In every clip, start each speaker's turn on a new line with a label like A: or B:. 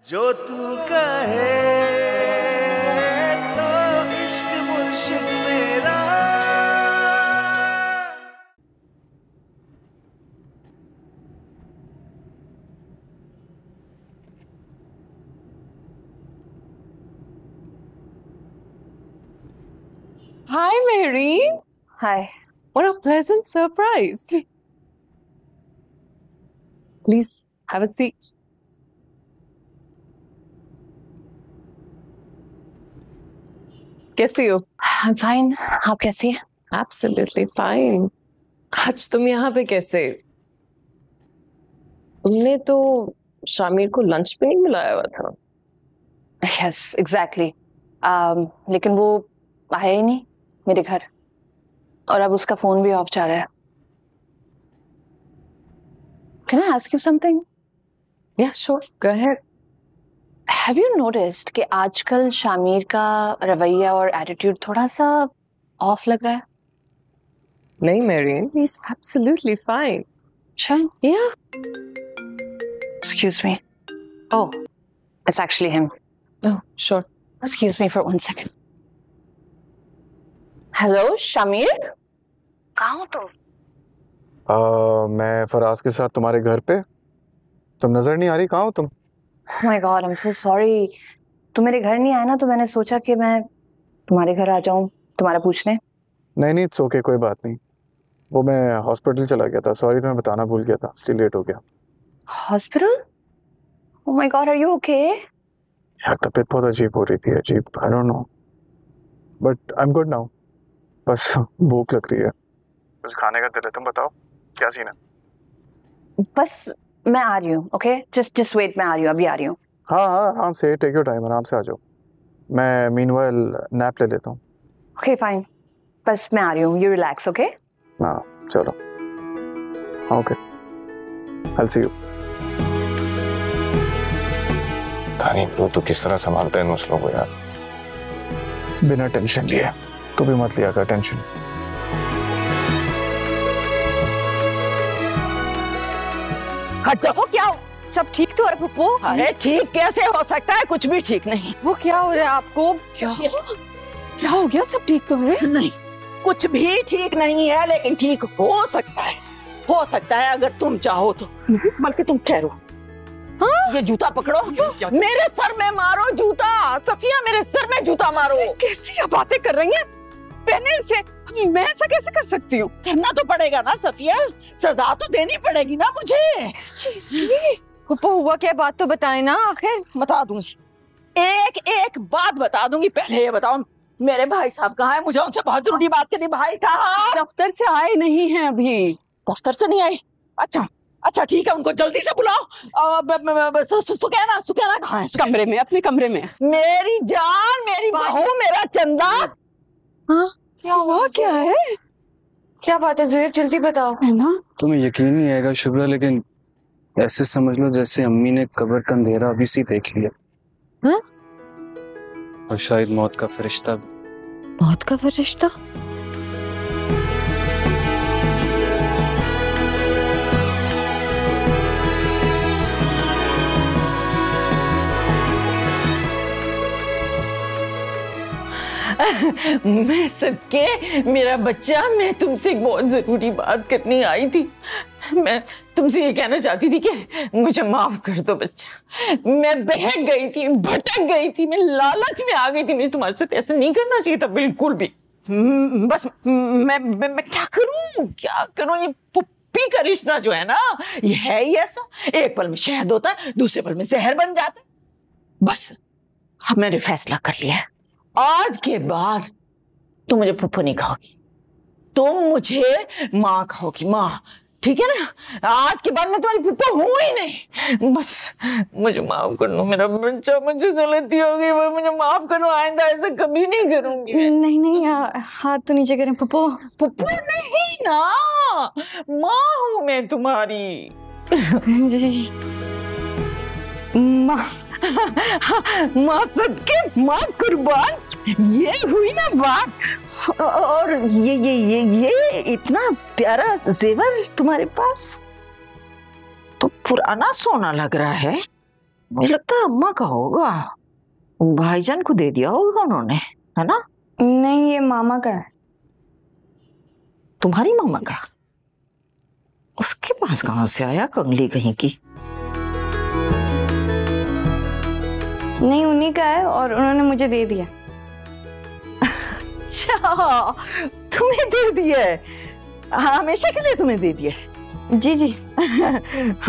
A: जो तू कहे तो इश्क मुर्शिद मेरा।
B: Hi, Mary.
C: Hi.
B: What a pleasant surprise. Please have a seat. कैसी हो?
C: I'm fine. आप कैसी हैं?
B: Absolutely fine. आज तुम यहाँ पे कैसे? तुमने तो शामिर को लंच पे नहीं बुलाया हुआ था।
C: Yes, exactly. लेकिन वो आया ही नहीं मेरे घर और अब उसका फोन भी ऑफ जा रहा है। Can I ask you something?
B: Yeah, sure. Go ahead.
C: Have you noticed कि आजकल शामिर का रवैया और एटीट्यूड थोड़ा सा ऑफ लग रहा है?
B: नहीं Mary, he's absolutely fine.
C: अच्छा?
B: Yeah.
C: Excuse me. Oh, it's actually him.
B: Oh, sure.
C: Excuse me for 1 second. Hello, Shamir? कहाँ हो तुम?
D: मैं फराज के साथ तुम्हारे घर पे। तुम नजर नहीं आ रही, कहाँ हो तुम?
C: Oh my God, I'm so sorry. तुम मेरे घर नहीं आए ना, तो मैंने सोचा कि मैं तुम्हारे घर आ जाऊं तुम्हारा पूछने।
D: नहीं इट्स ओके, कोई बात नहीं। वो मैं हॉस्पिटल चला गया था, सॉरी तुम्हें बताना भूल गया था, इसलिए लेट हो गया।
C: Hospital? Oh my God, are you okay?
D: यार तबीयत बहुत अजीब हो रही थी, अजीब, I don't know, but I am good now. बस भूख लग रही है, कुछ खाने का दिल है, तुम बताओ क्या सीन है?
C: बस मैं आ रही हूँ, ओके? जस्ट वेट, मैं आ रही हूँ, अभी आ रही हूँ।
D: हाँ आराम से, टेक योर टाइम, आराम से आ जाओ। मैं मीनवाइल नैप ले लेता हूँ।
C: ओके फाइन, बस मैं आ रही हूँ, यू रिलैक्स, ओके?
D: हाँ चलो, ओके, आई सी यू।
E: तानी तू किस तरह संभालता है इन मसलों को यार?
D: बिना टेंशन लिए, तू भी मत लिया कर टेंशन।
F: अच्छा वो क्या हो? सब ठीक तो है पुप्पो? अरे ठीक कैसे हो सकता है, कुछ भी ठीक नहीं।
B: वो क्या हो रहा है आपको? क्या हो गया? सब ठीक तो है?
F: नहीं, कुछ भी ठीक नहीं है, लेकिन ठीक हो सकता है। हो सकता है अगर तुम चाहो तो। बल्कि तुम ठहरो, हाँ? ये जूता पकड़ो, मेरे सर में मारो जूता। सफिया मेरे सर में जूता मारो।
B: कैसी बातें कर रही हैं? पहले से मैं ऐसा कैसे कर सकती हूँ?
F: करना तो पड़ेगा ना सफिया, सजा तो देनी पड़ेगी ना मुझे
B: इस चीज की। पुप्पो हुआ क्या, बात तो बताए ना आखिर।
F: बता दूंगी, एक एक बात बता दूंगी। पहले ये बताओ मेरे भाई साहब कहाँ है? मुझे उनसे बहुत जरूरी बात करनी। भाई साहब
B: दफ्तर से आए नहीं हैं अभी।
F: दफ्तर से नहीं आई? अच्छा ठीक है, उनको जल्दी से बुलाओ। सुकैना कहाँ है?
B: कमरे में, अपने कमरे में।
F: मेरी जान, मेरी बहू, मेरा चंदा।
B: हाँ क्या हुआ, क्या है? क्या बात है ज़ुहैब, जल्दी बताओ। है ना?
E: तुम्हें यकीन नहीं आएगा शुभ्रा, लेकिन ऐसे समझ लो जैसे अम्मी ने कब्र का अंधेरा अभी से देख लिया।
B: हाँ?
E: और शायद मौत का फरिश्ता भी।
B: मौत का फरिश्ता?
F: मैं सबके, मेरा बच्चा, मैं तुमसे एक बहुत जरूरी बात करनी आई थी। मैं तुमसे ये कहना चाहती थी कि मुझे माफ कर दो बच्चा। मैं बहक गई थी, भटक गई थी, मैं लालच में आ गई थी। मुझे तुम्हारे साथ ऐसा नहीं करना चाहिए था बिल्कुल भी। बस मैं क्या करूं? ये पुप्पी का रिश्ता जो है ना, ये है ही ऐसा। एक पल में शहद होता है, दूसरे पल में जहर बन जाता है। बस अब मैंने फैसला कर लिया है, आज के बाद तुम मुझे पुप्पो नहीं कहोगी, तुम मुझे माँ कहोगी, माँ, ठीक है ना? आज के बाद मैं तुम्हारी पुप्पो हूं ही नहीं। बस मुझे माफ कर दो मेरा बच्चा, मुझे गलती हो गई, मुझे माफ करो, आइंदा ऐसा कभी नहीं करूंगी।
B: नहीं हाथ तो नीचे करें पुप्पो।
F: पुप्पो नहीं ना, माँ हूं मैं तुम्हारी।
B: जी
F: माँ सदके, माँ कुर्बान, ये हुई ना बात। और ये इतना प्यारा जेवर तुम्हारे पास तो पुराना सोना लग रहा है। मुझे लगता है अम्मा का होगा, भाईजान को दे दिया होगा उन्होंने, है ना?
B: नहीं, ये मामा का है।
F: तुम्हारी मामा का? उसके पास कहां से आया कंगली कहीं की?
B: नहीं, उन्हीं का है और उन्होंने मुझे दे दिया।
F: अच्छा, तुम्हें दे दिया है? हमेशा के लिए तुम्हें दे दिया है?
B: जी जी।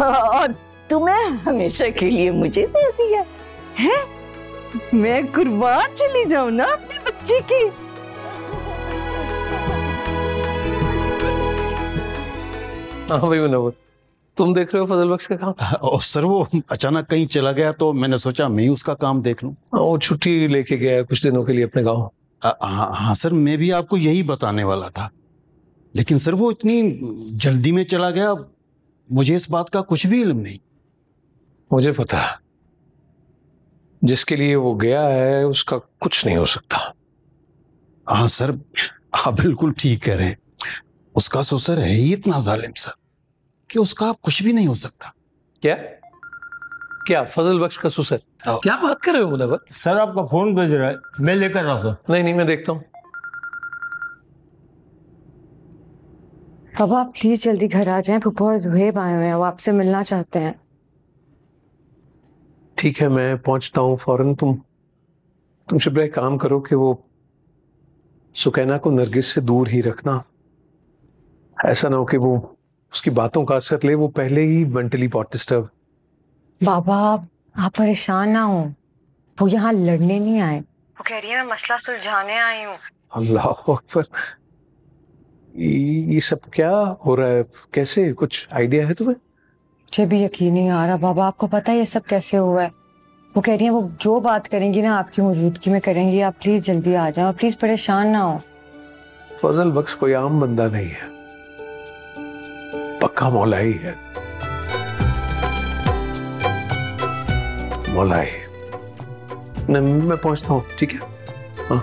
F: और तुम्हें हमेशा के लिए मुझे दे दिया है? मैं कुर्बान चली जाऊं ना अपने बच्चे की।
G: हाँ भाई मुनव्वर, तुम देख रहे हो फजल बख्श का काम?
H: और सर वो अचानक कहीं चला गया तो मैंने सोचा मैं ही उसका काम देख लूं।
G: हाँ, वो छुट्टी लेके गया है कुछ दिनों के लिए अपने गाँव।
H: हाँ सर, मैं भी आपको यही बताने वाला था, लेकिन सर वो इतनी जल्दी में चला गया, मुझे इस बात का कुछ भी इल्म नहीं।
G: मुझे पता है, जिसके लिए वो गया है उसका कुछ नहीं हो सकता।
H: हाँ सर, आप बिल्कुल ठीक कह रहे हैं। उसका ससुर है ही इतना जालिम सर कि उसका कुछ भी नहीं हो सकता।
G: क्या क्या फजल बख्श का ससुर? क्या बात कर रहे हो मुनव्वर?
I: सर आपका फोन भेज रहा है, मैं लेकर आता हूं।
G: नहीं, मैं देखता हूँ।
B: पापा, आप प्लीज जल्दी घर आ जाएं। फूफा और जुहेब आए हुए हैं, वो आपसे मिलना चाहते हैं।
G: ठीक है, मैं पहुंचता हूँ फौरन। तुम शिब्रा एक काम करो कि वो सुकैना को नरगिस से दूर ही रखना। ऐसा ना हो कि वो उसकी बातों का असर ले, वो पहले ही मेंटली बहुत डिस्टर्ब।
B: बाबा, आप परेशान ना हो, वो यहाँ लड़ने नहीं आए। वो कह रही है मैं मसला सुलझाने आई हूँ।
G: अल्लाह अकबर, ये सब क्या हो रहा है? कैसे, कुछ आइडिया है तुम्हें?
B: मुझे भी यकीन नहीं आ रहा बाबा, आपको पता है ये सब कैसे हुआ है? वो कह रही है वो जो बात करेंगी ना आपकी मौजूदगी में करेंगी। आप प्लीज जल्दी आ जाओ, प्लीज परेशान ना हो।
G: फजल बख्श कोई आम बंदा नहीं है, पक्का मौलाई है। मौलाई। मैं पहुंचता हूँ, ठीक है? हाँ।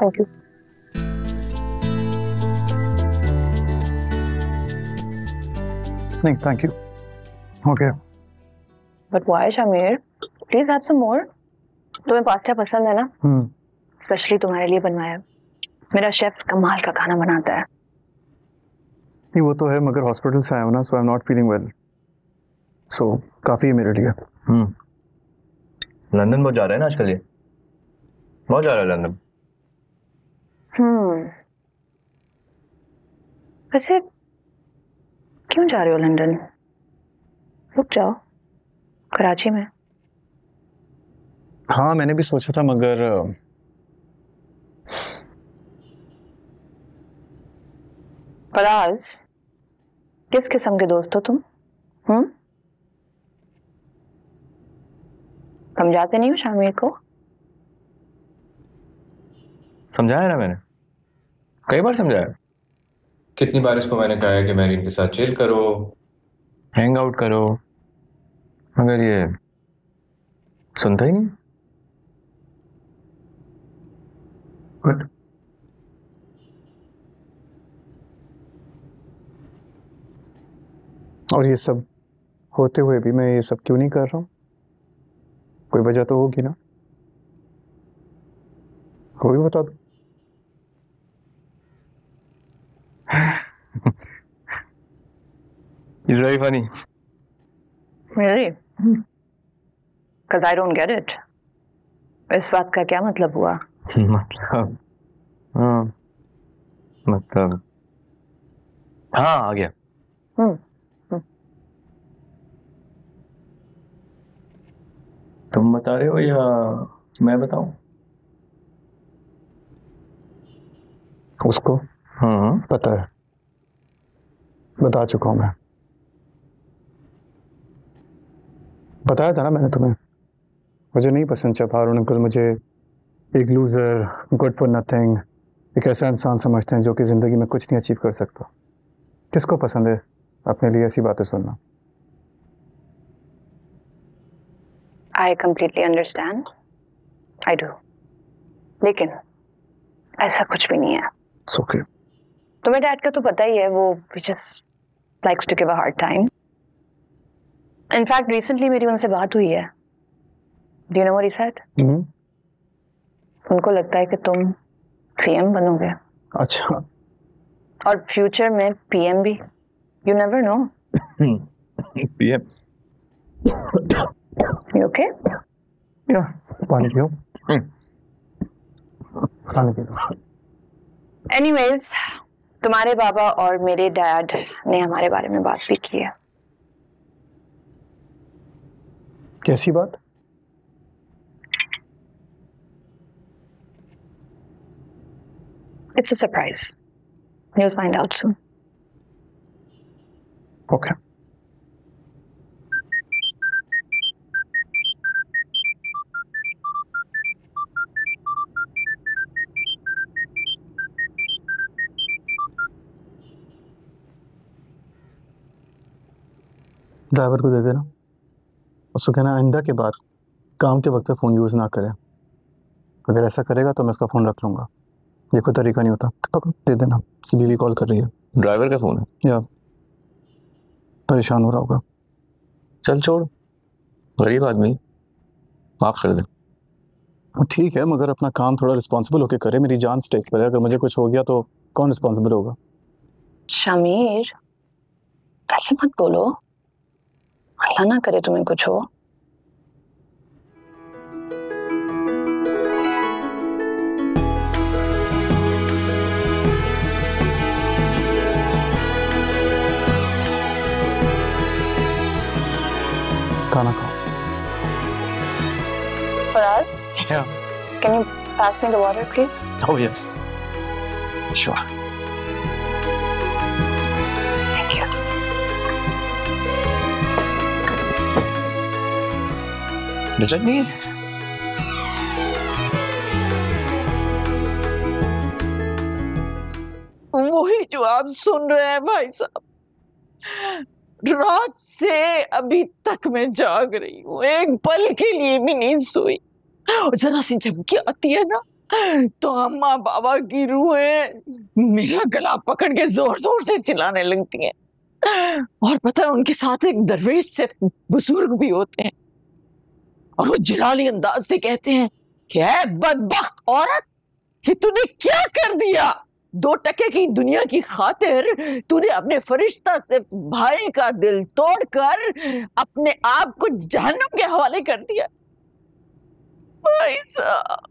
C: Thank you.
D: नहीं thank you, okay.
C: But why, Shamir? Please have some more. तुम्हें पास्ता पसंद है ना? स्पेशली तुम्हारे लिए बनवाया। मेरा शेफ कमाल का खाना बनाता है।
D: नहीं वो तो है, मगर हॉस्पिटल से आया हूँ ना, so I am not feeling well, so काफ़ी है मेरे लिए।
I: लंदन बहुत जा रहा है ना आजकल, ये बहुत जा रहा है लंदन।
C: वैसे क्यों जा रहे हो लंदन? रुक जाओ कराची में।
D: हाँ मैंने भी सोचा था, मगर
C: फराज, किस किस्म के दोस्त हो तुम? समझाते नहीं हो शामिर को?
I: समझाया ना मैंने, कई बार समझाया। कितनी बार इसको मैंने कहा है कि मैरीन के साथ चिल करो, हैंग आउट करो, मगर ये सुनता ही नहीं।
D: गुड। और ये सब होते हुए भी मैं ये सब क्यों नहीं कर रहा हूँ? कोई वजह तो होगी ना, वो भी बता दो।
I: He's very funny.
C: Really? Because I don't get it. इस बात का क्या मतलब हुआ?
I: मतलब हाँ आ गया। तुम बता रहे हो या मैं बताऊं?
D: उसको पता है, बता चुका हूं मैं, बताया था ना मैंने तुम्हें। मुझे नहीं पसंद जब हारून अंकल मुझे एक लूज़र, गुड फॉर नथिंग, एक ऐसा इंसान समझते हैं जो कि ज़िंदगी में कुछ नहीं अचीव कर सकता। किसको पसंद है अपने लिए ऐसी बातें सुनना?
C: I completely understand. I do. लेकिन ऐसा कुछ भी नहीं है।
D: It's okay.
C: तुम्हें डैड का तो पता ही है, वो just likes to give a hard time. In fact, recently मेरी उनसे बात हुई है। Do you know what he said? उनको लगता है कि तुम CM बनोगे।
D: अच्छा।
C: और फ्यूचर में PM भी। You never know.
I: PM.
C: You okay?
D: या पानी पियो। पानी पियो।
C: Anyways, तुम्हारे पापा और मेरे डैड ने हमारे बारे में बात भी की है।
D: कैसी बात?
C: It's a surprise. You'll find out soon.
D: Okay. Driver को दे देना, उसको कहना आइंदा के बाद काम के वक्त पे फ़ोन यूज़ ना करें। अगर ऐसा करेगा तो मैं उसका फ़ोन रख लूँगा। ये कोई तरीका नहीं होता। तो पकड़, दे देना। उसकी बीवी कॉल कर रही है।
I: ड्राइवर का फ़ोन है
D: या परेशान हो रहा होगा।
I: चल छोड़, गरीब आदमी, माफ़ कर दे।
D: ठीक है, मगर अपना काम थोड़ा रिस्पॉन्सिबल होकर करे। मेरी जान स्टेक पर है, अगर मुझे कुछ हो गया तो कौन रिस्पॉन्सिबल होगा?
C: शमीर, ऐसे मत बोलो। अल्लाह ना करे तुम्हें कुछ हो।
D: खाना खाओ।
C: Faraz,
I: Yeah.
C: can you pass me the water, please?
I: Oh yes. Sure.
C: Thank you.
I: Does that mean?
F: वही जो आप सुन रहे हैं भाई साहब। रात से अभी तक मैं जाग रही हूँ, एक पल के लिए भी नहीं सोई। और जरा सी झपकी आती है ना तो अम्मा बाबा की रूहें मेरा गला पकड़ के जोर जोर से चिल्लाने लगती हैं। और पता है उनके साथ एक दरवेश से बुजुर्ग भी होते हैं और वो जलाली अंदाज से कहते हैं कि ऐ बदबख्त औरत, कि तूने क्या कर दिया? 2 टके की दुनिया की खातिर तूने अपने फरिश्ता से भाई का दिल तोड़कर अपने आप को जहन्नम के हवाले कर दिया। भाई साहब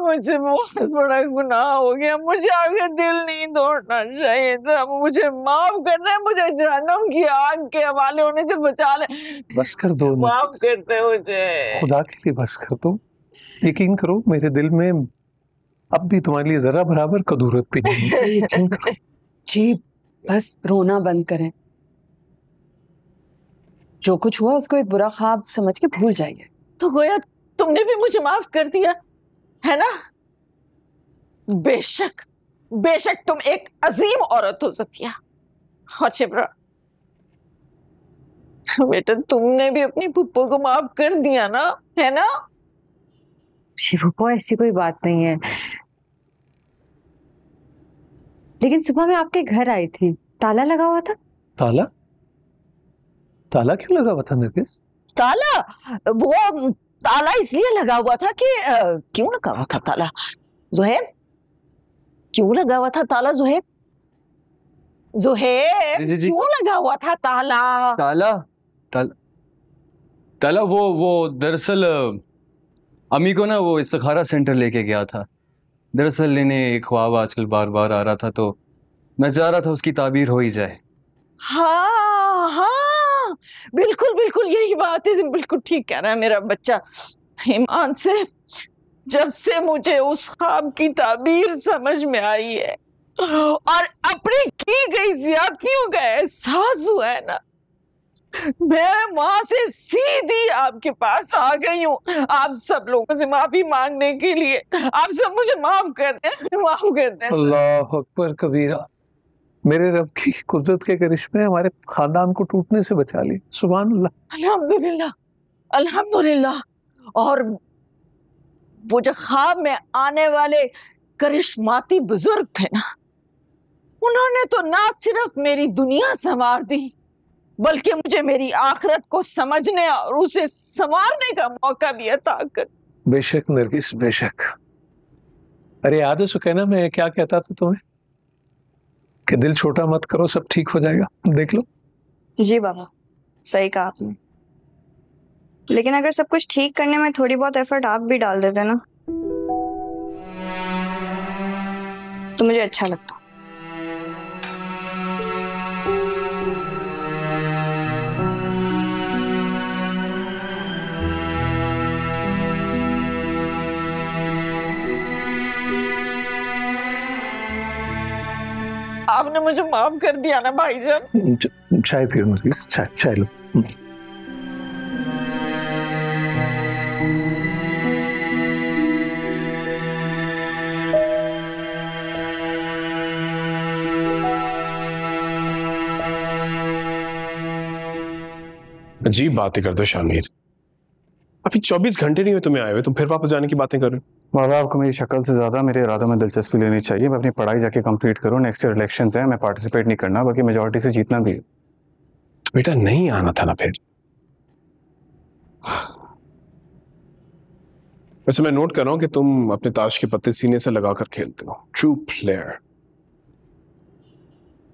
F: मुझे बहुत बड़ा गुनाह हो गया। मुझे आपका दिल नहीं तोड़ना चाहिए था। मुझे माफ करना है, मुझे जहन्नम की आग के हवाले होने से बचा ले।
G: बस कर दो,
F: माफ करते मुझे,
G: खुदा के लिए बस कर दो। यकीन करो मेरे दिल में अब भी तुम्हारे लिए जरा बराबर कदूरत भी नहीं।
B: जी बस रोना बंद करें। जो कुछ हुआ उसको एक बुरा ख्वाब समझ के भूल जाइए।
F: तो गोया तुमने भी मुझे माफ कर दिया है ना? बेशक बेशक तुम एक अजीम औरत हो सफिया। और शिप्रा बेटा, तुमने भी अपनी पुप्पो को माफ कर दिया ना, है ना?
B: शिवको ऐसी कोई बात नहीं है, लेकिन सुबह मैं आपके घर आई थी, ताला लगा हुआ था।
G: ताला? ताला क्यों लगा हुआ था नरगिस?
F: ताला? वो ताला इसलिए लगा हुआ था कि क्यों लगा हुआ था ताला ज़ुहैब? क्यों लगा हुआ था ताला ज़ुहैब? ज़ुहैब
E: जी, जी।
F: क्यों लगा हुआ था ताला?
E: ताला ताला ताला वो दरअसल अम्मी को ना वो इस्तिखारा सेंटर लेके गया था। दरअसल इन्हें एक ख्वाब आजकल बार बार आ रहा था, तो मैं चाह रहा था उसकी ताबीर हो ही जाए।
F: हाँ हाँ, बिल्कुल बिल्कुल यही बात है। बिल्कुल ठीक कह रहा है मेरा बच्चा ईमान से। जब से मुझे उस ख्वाब की ताबीर समझ में आई है और अपनी की गई ज्यादतियों का एहसास हुआ है ना, मैं वहां से सीधी आपके पास आ गई हूँ आप सब लोगों से माफी मांगने के लिए। आप सब मुझे माफ कर दें, माफ कर दें।
G: अल्लाह अकबर कबीरा, मेरे रब की कुदरत के करिश्मे हमारे खानदान को टूटने से बचा ली। सुभान अल्लाह।
F: अल्हम्दुलिल्लाह, अल्हम्दुलिल्लाह। और वो जो ख्वाब में आने वाले करिश्माती बुजुर्ग थे ना, उन्होंने तो ना सिर्फ मेरी दुनिया संवार दी, बल्कि मुझे मेरी आखिरत को समझने और उसे संवारने का मौका भी अता कर।
G: बेशक नरगिस, बेशक। अरे याद है सुकैना मैं क्या कहता था तुम्हें कि दिल छोटा मत करो, सब ठीक हो जाएगा। देख लो।
J: जी बाबा, सही कहा आपने। लेकिन अगर सब कुछ ठीक करने में थोड़ी बहुत एफर्ट आप भी डाल देते ना तो मुझे अच्छा लगता।
F: आपने मुझे माफ कर दिया ना भाईजान।
G: चाय पियो नरगिस, चाय चाय लो।
K: अजीब बातें करते हो शामिर। अभी 24 घंटे नहीं हुए तुम्हें आए हुए, तुम फिर वापस जाने की बातें कर रहे हो।
D: बाबा आपको मेरी शक्ल से ज़्यादा मेरे इरादों में दिलचस्पी लेनी चाहिए। मैं अपनी पढ़ाई जाके कंप्लीट करूँ, नेक्स्ट ईयर इलेक्शंस हैं, मैं पार्टिसिपेट नहीं करना, बाकी मेजॉरिटी से जीतना भी है।
K: तो बेटा नहीं आना था ना फिर। वैसे मैं नोट कर रहा हूँ कि तुम अपने ताश के पत्ते सीने से लगाकर खेलते हो। True player.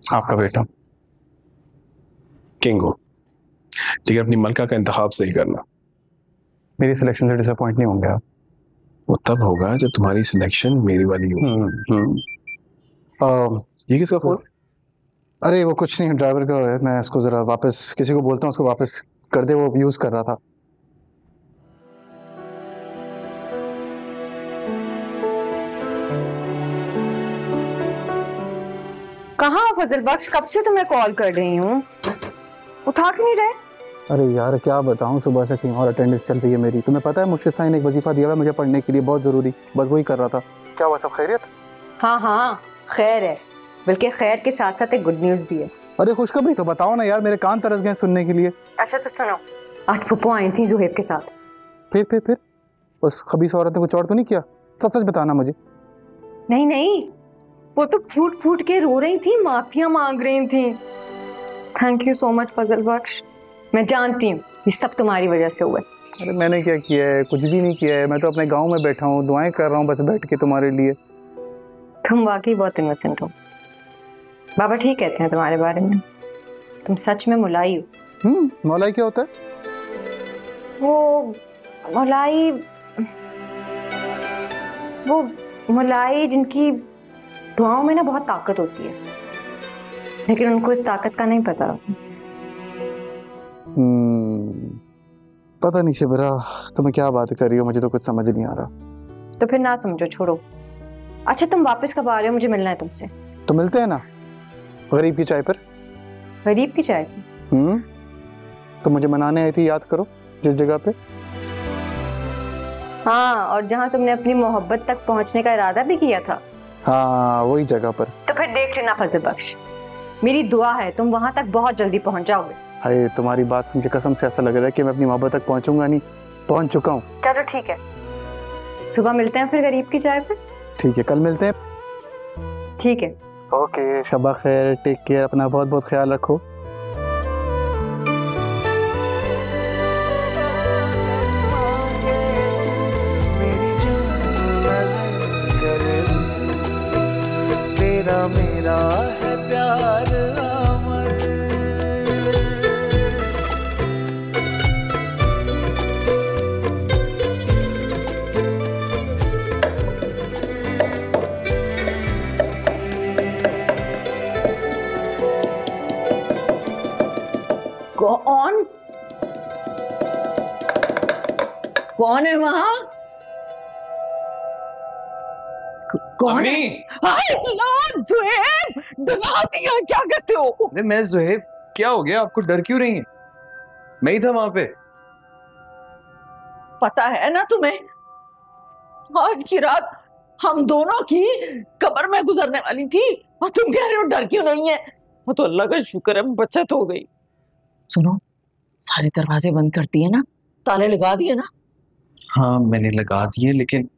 D: आपका बेटा
K: किंग हो, लेकिन अपनी मलका का इंतखाब सही करना।
D: मेरी सिलेक्शन से डिसअपॉइंट नहीं होंगे आप।
K: वो तब होगा जब तुम्हारी सिलेक्शन मेरी वाली हो। ये किसका फोन?
D: अरे वो कुछ नहीं, ड्राइवर का है। मैं इसको ज़रा वापस किसी को बोलता हूँ, उसको वापस कर दे, वो यूज़ कर रहा था।
B: कहाँ फजल बख्श, कब से तुम्हें कॉल कर रही हूँ, उठा क्यों नहीं रहे?
D: अरे यार क्या बताऊँ, सुबह से कहीं और अटेंडेंस चल रही है मेरी। तुम्हें पता है मुर्शिद साहब ने एक वजीफा दिया हुआ मुझे पढ़ने के लिए, बहुत ज़रूरी, बस वही कर रहा था। क्या हुआ, सब खैरियत?
B: हाँ हाँ खैर है, बल्कि खैर के साथ साथ एक गुड न्यूज़ भी है।
D: अरे खुशखबरी तो बताओ ना यार, मेरे कान तरस गए सुनने के लिए।
B: अच्छा तो सुनो, आज फुप्पो आई थी जुहेब के साथ।
D: फिर उस खबीस औरत ने कुछ और तो नहीं किया? सच सच बताना मुझे।
B: नहीं नहीं, वो तो फूट फूट के रो रही थी, माफिया मांग रही थी। थैंक यू सो मच फजल बख्श, मैं जानती हूँ ये सब तुम्हारी वजह से हुआ है।
D: अरे मैंने क्या किया है, कुछ भी नहीं किया है। मैं तो अपने गांव में बैठा हूँ, दुआएं कर रहा हूँ बस बैठ के तुम्हारे लिए।
B: तुम वाकई बहुत इनोसेंट हो। बाबा ठीक कहते हैं तुम्हारे बारे में, तुम सच में मुलाई हो।
D: मौलाई क्या होता है?
B: वो मुलाई जिनकी दुआओं में ना बहुत ताकत होती है, लेकिन उनको इस ताकत का नहीं पता।
D: पता नहीं शिबरा, तुम्हें क्या बात कर रही हो, मुझे तो कुछ समझ नहीं आ रहा।
B: तो फिर ना समझो, छोड़ो। अच्छा तुम वापस कब आ रहे हो, मुझे मिलना है तुमसे।
D: तो मिलते हैं ना गरीब की चाय पर।
B: गरीब की चाय?
D: तो मुझे मनाने आई थी, याद करो, जिस जगह पे।
B: हाँ, और जहाँ तुमने अपनी मोहब्बत तक पहुँचने का इरादा भी किया था।
D: हाँ वही जगह पर।
B: तो फिर देख लेना फजल बख्श, मेरी दुआ है तुम वहां तक बहुत जल्दी पहुंच जाओगे।
D: हाय, तुम्हारी बात सुन के कसम से ऐसा लग रहा है कि मैं अपनी मोहब्बत तक पहुंचूंगा नहीं, पहुंच चुका हूँ।
B: चलो ठीक है, सुबह मिलते हैं फिर गरीब की चाय पे।
D: ठीक है, कल मिलते हैं।
B: ठीक है,
D: ओके, शबा खैर, टेक केयर, अपना बहुत बहुत ख्याल रखो।
A: मेरा है प्यार अमर।
F: कौन है वहां? कौन है? जुहेब, डरा दिया, क्या करते हो?
E: अरे मैं जुहेब, क्या हो गया आपको, डर क्यों रही है? मैं ही था वहां पे।
F: पता है ना तुम्हें, आज की रात हम दोनों की कब्र में गुजरने वाली थी और तुम कह रहे हो डर क्यों नहीं है। वो तो अल्लाह का शुक्र है बचत हो गई। सुनो, सारे दरवाजे बंद कर दिए ना, ताले लगा दिए ना?
E: हाँ मैंने लगा दिए, लेकिन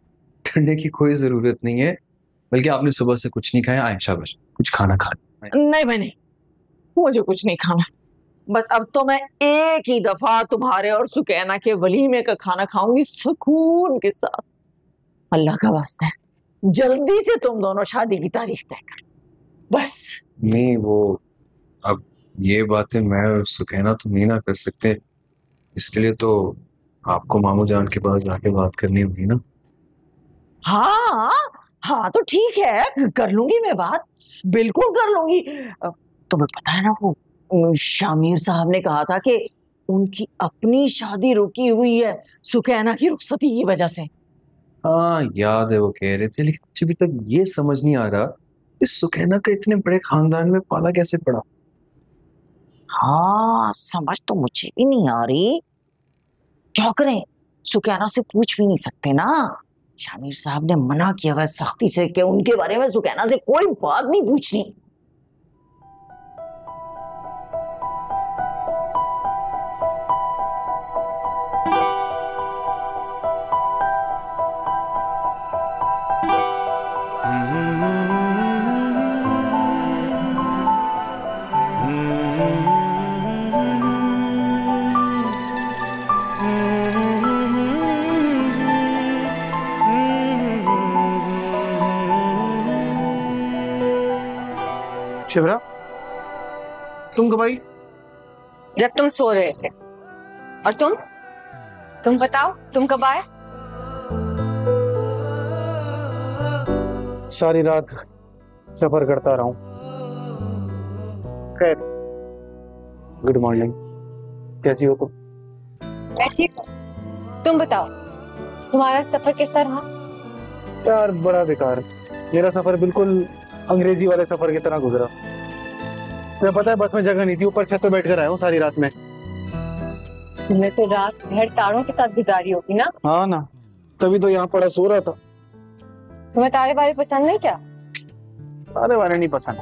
E: ठंडे की कोई जरूरत नहीं है। बल्कि आपने सुबह से कुछ नहीं खाया। आए शाबाश, कुछ खाना खा।
F: नहीं मैंने, मुझे कुछ नहीं खाना। बस अब तो मैं एक ही दफा तुम्हारे और सुकैना के वलीमे का खाना खाऊंगी सुकून के साथ। अल्लाह का वास्ता है जल्दी से तुम दोनों शादी की तारीख तय कर, बस।
E: नहीं वो, अब ये बातें मैं और सुकैना तो नहीं ना कर सकते, इसके लिए तो आपको मामू जान के पास जाके बात करनी होगी ना।
F: हाँ हाँ तो ठीक है, कर लूंगी मैं बात, बिल्कुल कर लूंगी। तुम्हें पता है ना, वो शामिर साहब ने कहा था कि उनकी अपनी शादी रुकी हुई है सुकैना की रुखसती की वजह से।
E: हाँ याद है, वो कह रहे थे, लेकिन अभी तक ये समझ नहीं आ रहा इस सुकैना का इतने बड़े खानदान में पाला कैसे पड़ा।
F: हाँ समझ तो मुझे भी नहीं आ रही, क्या करें, सुकैना से पूछ भी नहीं सकते ना। शामिर साहब ने मना किया हुआ सख्ती से कि उनके बारे में सुकैना से कोई बात नहीं पूछनी।
D: शिवरा, तुम कब आई?
B: जब तुम सो रहे थे। और तुम बताओ, तुम कब आए?
D: सारी रात सफर करता रहा हूं। खैर, गुड मॉर्निंग, कैसी हो तुम?
B: मैं ठीक हूँ, तुम बताओ तुम्हारा सफर कैसा रहा?
D: यार बड़ा बेकार, मेरा सफर बिल्कुल अंग्रेजी वाले सफर की तरह गुजरा। तुम्हें पता है बस में जगह नहीं थी, ऊपर छत पे बैठकर आया हूँ सारी रात में।
B: तुमने तो रात भर तारों के साथ गुजारी होगी ना?
D: हाँ ना, तभी तो यहाँ पड़ा सो रहा था।
B: तुम्हें तारे बारे पसंद नहीं क्या?
D: तारे वारे नहीं पसंद,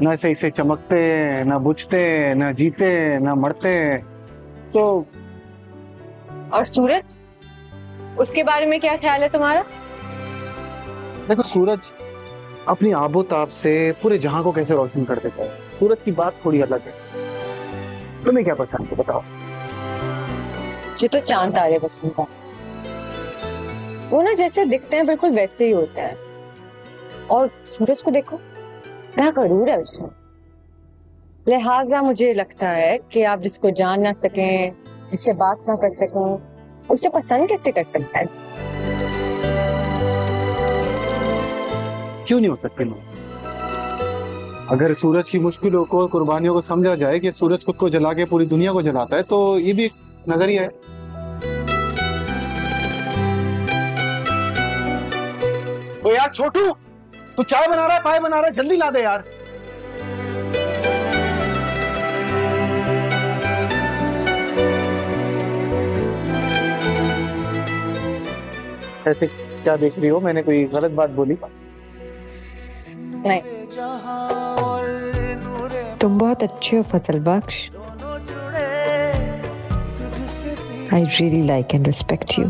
D: ना सही से चमकते, ना बुझते, ना जीते, ना मरते। तो
B: और सूरज, उसके बारे में क्या ख्याल है तुम्हारा?
D: देखो, सूरज अपनी आबोताब से पूरे जहां को कैसे रोशन कर देता है। सूरज की बात थोड़ी अलग है। तुम्हें क्या पसंद है बताओ?
B: मुझे तो चांद तारे पसंद है। वो ना जैसे दिखते हैं बिल्कुल वैसे ही होते हैं। और सूरज को देखो, क्या गरूर है उसमें। लिहाजा मुझे लगता है कि आप जिसको जान ना सकें, जिससे बात ना कर सकें, उसे पसंद कैसे कर सकते हैं?
D: क्यों नहीं हो सकते लोग? अगर सूरज की मुश्किलों को, कुर्बानियों को समझा जाए कि सूरज खुद को जला के पूरी दुनिया को जलाता है, तो ये भी एक नजरिया है। तो यार छोटू, तू चाय बना रहा है, पाए बना रहा है, जल्दी ला दे यार। ऐसे क्या देख रही हो? मैंने कोई गलत बात बोली?
B: नहीं, तुम बहुत अच्छे हो फजल बख्श। I really like and respect you.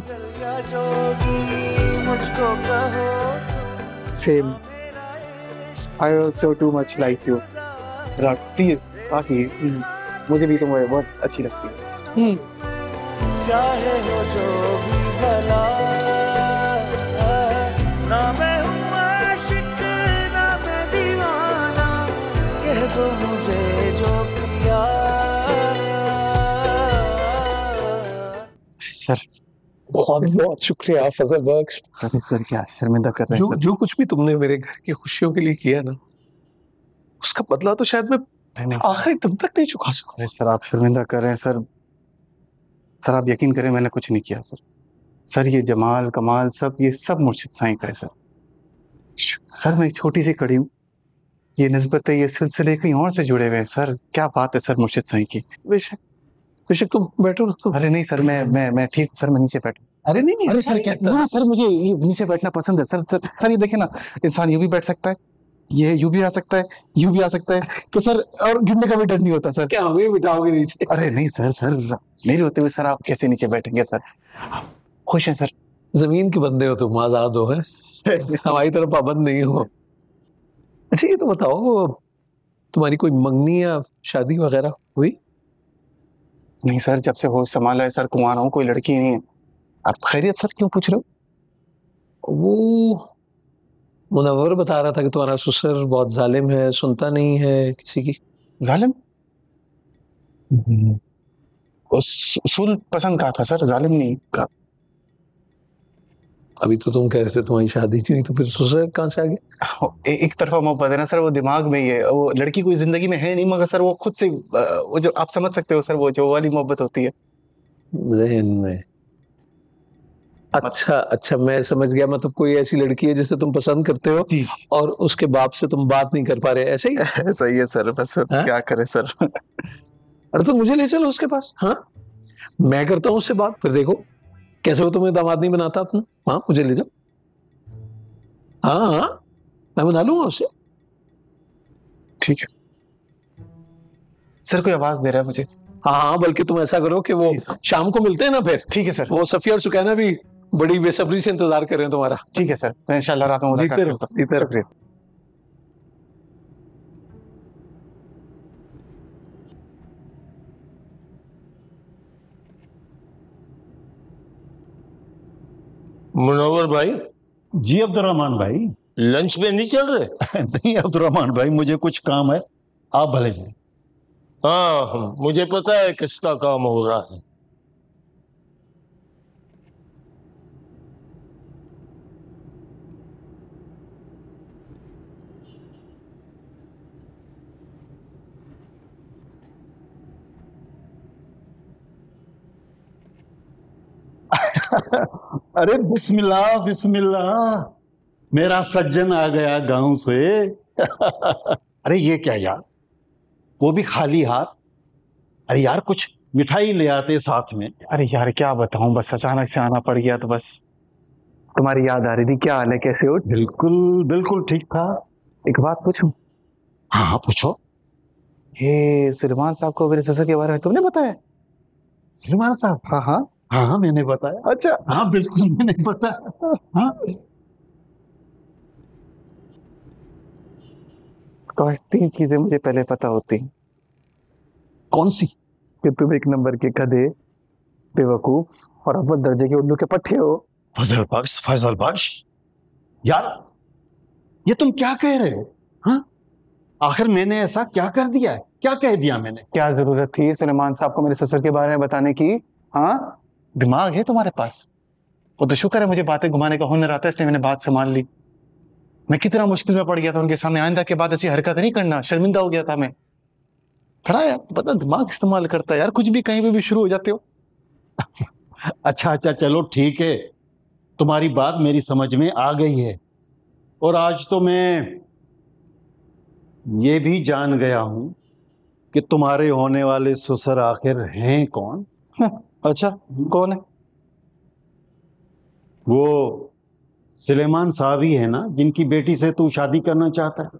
D: Same. I also too much like you. मुझे भी तुम्हें बहुत अच्छी लगती है।
A: चाहे हो जो भी भला, ना मैं हूँ आशिक ना मैं दीवाना, कह दो मुझे जो पिया।
D: सर
G: बहुत बहुत शुक्रिया फजल बख्श।
D: अरे सर, क्या शर्मिंदा कर रहे हैं?
G: जो कुछ भी तुमने मेरे घर की खुशियों के लिए किया ना, उसका बदला तो शायद मैं आखिरी दम तक नहीं चुका सकूं।
D: अरे सर, आप शर्मिंदा कर रहे हैं सर। सर आप यकीन करें, मैंने कुछ नहीं किया सर। सर ये जमाल कमाल सब, ये सब मुर्शिद साईं का है सर। सर मैं एक छोटी सी कड़ी हूँ, ये निस्बत है, ये सिलसिले कहीं और से जुड़े हुए हैं सर। क्या बात है सर मुर्शिद साईं की। बेशक
G: बेशक तुम बैठो ना। तुम
D: अरे नहीं सर, मैं ठीक हूँ सर, मैं नीचे बैठूं।
G: अरे नहीं नहीं,
D: अरे सर क्या ना सर, मुझे ये नीचे बैठना पसंद है सर। सर ये देखे ना, इंसान यूं भी बैठ सकता है, ये यूं भी आ सकता है, यूं भी आ सकता है, तो सर और गिरने का भी डर नहीं होता सर।
G: क्या हमें बिठाओगे नीचे?
D: अरे नहीं सर, सर मेरे होते हुए सर आप कैसे नीचे बैठेंगे सर? खुश हैं सर?
G: जमीन के बंदे हो तुम, आजाद हो, है हमारी तरफ पाबंद नहीं हो। अच्छा ये तो बताओ, तुम्हारी कोई मंगनी या शादी वगैरह हुई?
D: नहीं सर, जब से होश संभाला है सर कुंवारा हूँ, कोई लड़की नहीं है। आप खैरियत सर क्यों पूछ रहे हो?
G: वो मुनव्वर बता रहा था कि तुम्हारा ससुर बहुत जालिम है, सुनता नहीं है किसी की।
D: जालिम? उसूल पसंद कहा था सर, जालिम नहीं कहा।
G: अभी तो तुम कह रहे थे तुम्हारी शादी थी, नहीं तो फिर ससुर कहाँ से आ गया?
D: एक तरफा मोहब्बत है ना सर, वो दिमाग में ही है। वो लड़की कोई जिंदगी में है नहीं, मगर सर वो खुद से, वो जो आप समझ सकते हो सर, वो जो वाली मोहब्बत होती है
G: ज़हन में। अच्छा अच्छा, मैं समझ गया। मतलब कोई ऐसी लड़की है जिसे तुम पसंद करते हो और उसके बाप से तुम बात नहीं कर पा रहे, ऐसे ही?
D: सही है सर, बस क्या करें सर।
G: अरे तो मुझे ले चलो उसके पास। हाँ, मैं करता हूँ उससे बात, फिर देखो कैसे वो तुम्हें दामाद नहीं बनाता अपना। हाँ, मुझे ले जाओ। हाँ हाँ, मैं बना लूंगा उससे।
D: ठीक है सर, कोई आवाज दे रहा है मुझे।
G: हाँ हाँ, बल्कि तुम ऐसा करो कि वो शाम को मिलते हैं ना फिर।
D: ठीक है सर।
G: वो सफिया और सुकैना भी बड़ी बेसब्री से इंतजार कर रहे हैं तुम्हारा।
D: ठीक है सर, मैं इंशाल्लाह रात में मुलाकात करता हूं।
G: जीते रहो।
D: शुक्रिया।
L: मुनव्वर भाई।
H: जी अब्दुर्रहमान भाई।
L: लंच में नहीं चल रहे?
H: नहीं अब्दुर्रहमान भाई, मुझे कुछ काम है, आप भले जाए।
L: हाँ, मुझे पता है किसका काम हो रहा है।
H: अरे बिस्मिल्लाह बिस्मिल्लाह, मेरा सज्जन आ गया गांव से। अरे ये क्या यार, वो भी खाली हाथ। अरे यार कुछ मिठाई ले आते साथ में।
D: अरे यार क्या बताऊं, बस अचानक से आना पड़ गया, तो बस तुम्हारी याद आ रही थी। क्या हाल है, कैसे हो?
H: बिल्कुल बिल्कुल ठीक था।
D: एक बात पूछूं?
H: हाँ पूछो।
D: ये सुलेमान साहब को मेरे ससुर के बारे में तुमने बताया?
H: सुलेमान साहब?
D: हाँ हाँ
H: हाँ मैंने बताया।
D: अच्छा
H: हाँ बिल्कुल मैंने बताया। हाँ
D: काश 3 चीजें मुझे पहले पता होती।
H: कौन सी?
D: कि तुम एक नंबर के गधे, बेवकूफ और अव्वल दर्जे के उल्लू के पट्टे हो।
H: फजल बख्श, यार ये तुम क्या कह रहे हो? हाँ, आखिर मैंने ऐसा क्या कर दिया है? क्या कह दिया मैंने?
D: क्या जरूरत थी सुलेमान साहब को मेरे ससुर के बारे में बताने की? हाँ, दिमाग है तुम्हारे पास। वो तो शुक्र है मुझे बातें घुमाने का हुनर आता है, इसलिए मैंने बात संभाल ली। मैं कितना मुश्किल में पड़ गया था उनके सामने। आइंदा के बाद ऐसी हरकत नहीं करना, शर्मिंदा हो गया था मैं। थोड़ा यार पता दिमाग इस्तेमाल करता है यार, कुछ भी कहीं पे भी शुरू हो जाते हो।
H: अच्छा अच्छा चलो ठीक है, तुम्हारी बात मेरी समझ में आ गई है। और आज तो मैं ये भी जान गया हूं कि तुम्हारे होने वाले ससुर आखिर हैं कौन।
D: अच्छा कौन है?
H: वो सुलेमान साहब ही है ना, जिनकी बेटी से तू शादी करना चाहता है।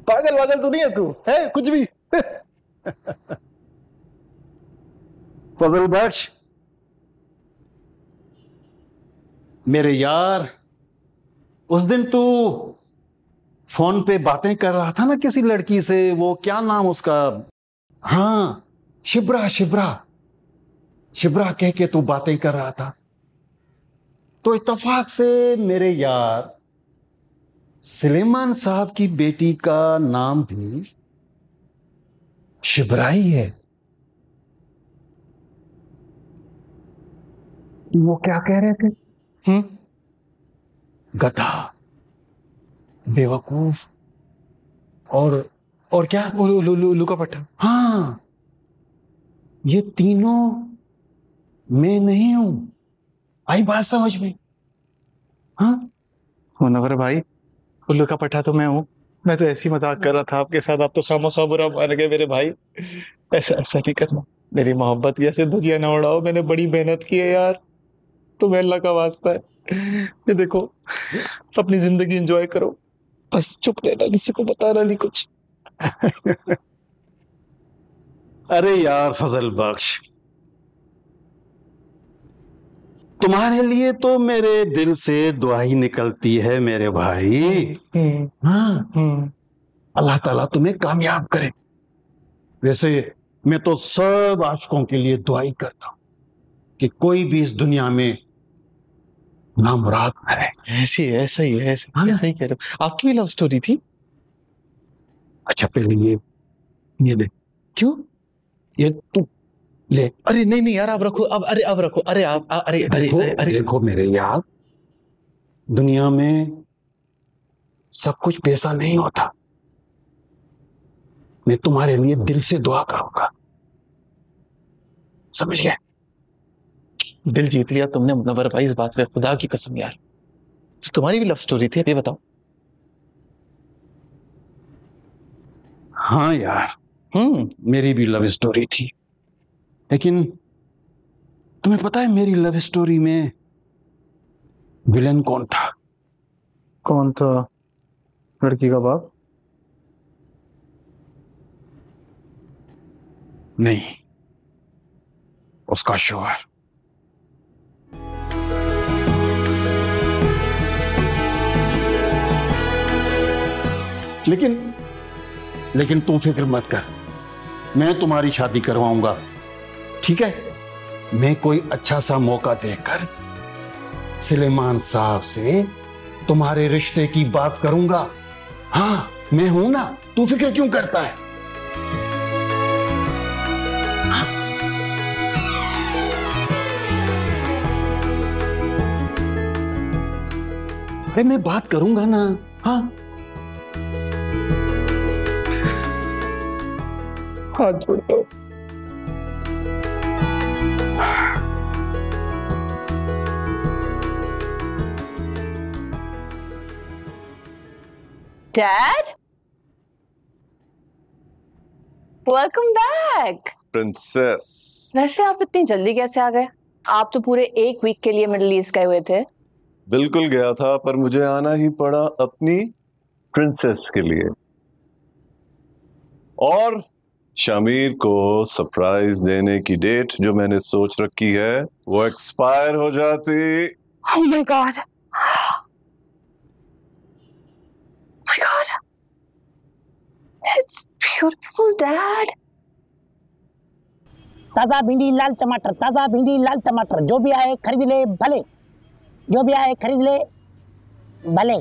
D: पागल वागल तो नहीं है तू, है कुछ भी?
H: फजल बख्श, मेरे यार, उस दिन तू फोन पे बातें कर रहा था ना किसी लड़की से, वो क्या नाम उसका? हाँ, शिब्रा शिब्रा शिब्रा कह के तू बातें कर रहा था। तो इत्तेफाक से मेरे यार सुलेमान साहब की बेटी का नाम भी शिब्रा ही है।
D: वो क्या कह रहे थे?
H: गधा, बेवकूफ और क्या?
D: उल्लू का पट्टा।
H: हाँ, ये तीनों मैं नहीं हूं। आई बात समझ में? हाँ,
D: मुनव्वर भाई, उल्लू का पट्टा तो मैं हूँ। मैं तो ऐसी मजाक कर रहा था आपके साथ, आप तो खामोखा बुरा मान गए मेरे भाई। ऐसा नहीं करना, मेरी मोहब्बत की ऐसे धजिया ना उड़ाओ। मैंने बड़ी मेहनत की है यार, तुम्हें अल्लाह का वास्ता है। ये देखो, अपनी जिंदगी एंजॉय करो, बस चुप रहना, किसी को बताना नहीं कुछ।
H: अरे यार फजल बख्श, तुम्हारे लिए तो मेरे दिल से दुआ ही निकलती है मेरे भाई। हाँ, अल्लाह ताला तुम्हें कामयाब करे। वैसे मैं तो सब आशिकों के लिए दुआ ही करता हूं कि कोई भी इस दुनिया में नामुराद न रहे।
D: ऐसा ही है, ऐसा ही कह रहे हो। आपकी भी लव स्टोरी थी?
H: अच्छा पहले ये ले।
D: क्यों?
H: ये तू ले।
D: अरे नहीं यार, आप रखो अब। अब रखो। अरे आप अरे
H: देखो मेरे यार, दुनिया में सब कुछ पैसा नहीं होता। मैं तुम्हारे लिए दिल से दुआ करूंगा, समझ गए?
D: दिल जीत लिया तुमने मुनव्वर भाई, इस बात पे खुदा की कसम यार। तो तुम्हारी भी लव स्टोरी थी, अभी बताओ।
H: हाँ यार, मेरी भी लव स्टोरी थी, लेकिन तुम्हें पता है मेरी लव स्टोरी में विलन कौन था?
D: कौन था? लड़की का बाप?
H: नहीं, उसका शौहर। लेकिन तुम फिक्र मत कर, मैं तुम्हारी शादी करवाऊंगा, ठीक है? मैं कोई अच्छा सा मौका देकर सुलेमान साहब से तुम्हारे रिश्ते की बात करूंगा। हाँ, मैं हूं ना, तू फिक्र क्यों करता है? हाँ? अरे मैं बात करूंगा ना। हाँ,
D: हाथ जोड़ता हूं।
B: Dad, welcome back.
M: प्रिंसेस,
B: वैसे आप इतनी जल्दी कैसे आ गए? आप तो पूरे एक वीक के लिए मिडिल ईस्ट गए हुए थे।
M: बिल्कुल गया था, पर मुझे आना ही पड़ा अपनी प्रिंसेस के लिए। और शामिर को सरप्राइज देने की डेट जो मैंने सोच रखी है वो एक्सपायर हो जाती।
B: Oh my God. My God. It's beautiful, Dad.
N: ताजा भिंडी लाल टमाटर, ताजा भिंडी लाल टमाटर, जो भी आए खरीद ले भले, जो भी आए खरीद ले भले।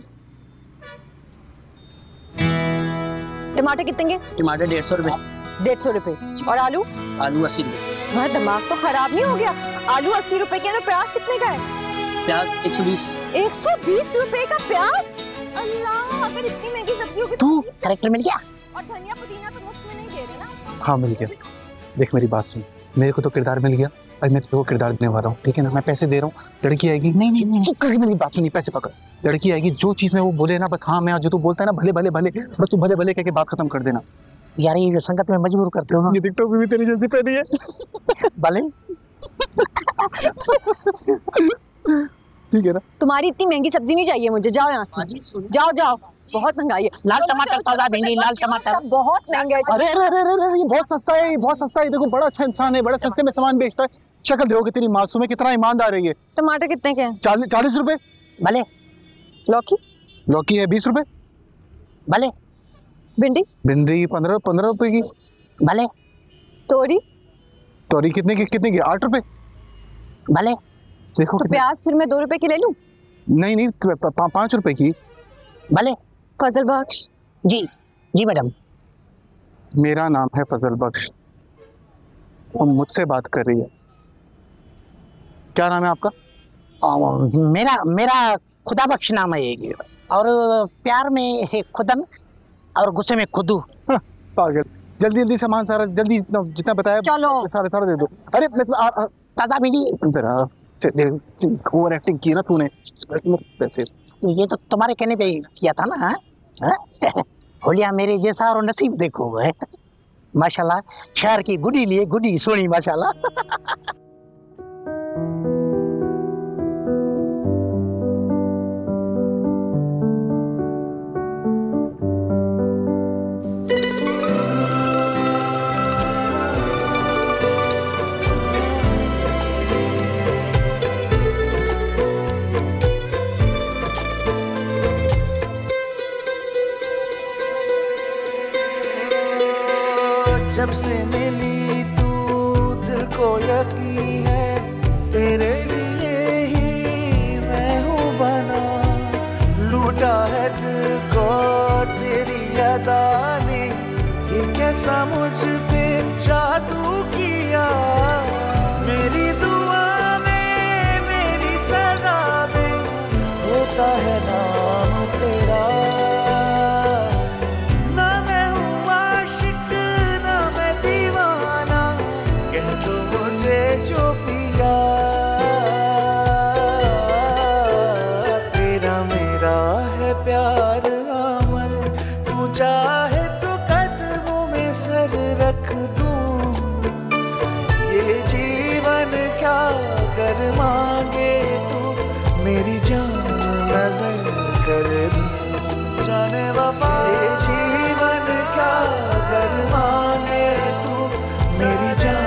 B: टमाटर कितने के?
N: टमाटर 150 रुपए।
B: 150 रुपए। और आलू?
N: आलू 80 रुपए।
B: तुम्हारा दिमाग तो खराब नहीं हो गया? आलू 80 रुपए के, तो प्याज कितने का है?
N: प्याज 120।
B: 120 रुपए का प्याज? अल्लाह, अगर इतनी महंगी सब्जी होगी
N: तो कैरेक्टर मिल गया।
B: और धनिया पुदीना तो मुफ्त में नहीं दे रहे ना?
D: हाँ मिल गया। देख मेरी बात सुन, मेरे को तो किरदार मिल गया, अब मैं तेरे को किरदार देने वाला हूँ, ठीक है ना? मैं पैसे दे रहा हूँ, लड़की आएगी। नहीं, चुप करके मेरी बात सुनी, पैसे पकड़। लड़की आएगी, जो चीज में वो बोले ना, बस हाँ मैं जो तू बोलता है ना, भले भले भले, बस तू भले भले कह के बात खत्म कर देना।
N: यार ये जो संगत में मजबूर करते हो ना।
D: ये टिकटॉक भी तेरी जैसी पहनी है।
N: भले
D: ठीक है ना?
B: तुम्हारी इतनी महंगी सब्जी नहीं चाहिए मुझे, जाओ यहाँ से। जाओ, बहुत महंगाई है।
N: लाल टमाटर, ताजा भिंडी, लाल टमाटर
B: बहुत महंगा है।
D: अरे ये बहुत सस्ता है, बहुत सस्ता है। देखो बड़ा अच्छा इंसान है, बड़ा सस्ते में सामान बेचता है। शक्ल देखो कितनी मासूम है, कितना ईमानदार है ये।
B: टमाटर कितने के हैं?
D: 40 रुपए।
N: भले।
D: लौकी है 20 रुपए।
N: भले।
B: भिंडी
D: 15 रुपए की।
N: भले।
B: तोरी
D: कितने की? 8 रुपए।
N: भले।
D: देखो
B: तो प्याज फिर मैं 2 रुपए की ले लूं?
D: नहीं 5 रुपए की।
N: भले।
B: फजल बख्श।
N: जी मैडम।
D: मेरा नाम है फजल बख्श, वो मुझसे बात कर रही है। क्या नाम है आपका?
N: मेरा खुदा बख्श नाम है ये, और प्यार में खुदन और गुस्से में खुदू।
D: पागल, जल्दी सामान सारा जल्दी जितना बताया
B: चलो
D: सारा दे दो। अरे
N: ताजा भिंडी
H: ओवर एक्टिंग की ना तूने पैसे।
N: ये तो तुम्हारे कहने पे ही किया था ना। होलिया मेरे जैसा और नसीब देखो है। माशाल्लाह शहर की गुडी लिए गुडी सोनी माशाल्लाह।
A: जब से मिली तू दिल को यकीन है तेरे लिए ही मैं हूँ बना। लूटा है दिल को तेरी अदा ने, ये कैसा मुझ पे जादू किया। मेरी दुआ में मेरी सदा में होता है नाम तेरा। जो पिया तेरा मेरा है प्यार अमर। तू चाहे तो कदमों में सर रख दूं। ये जीवन क्या कर मांगे तू मेरी जान नजर कर दूं। जाने वफा ये जीवन क्या कर मांगे तू मेरी जान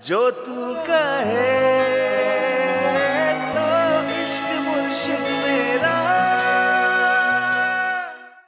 A: जो तू कहे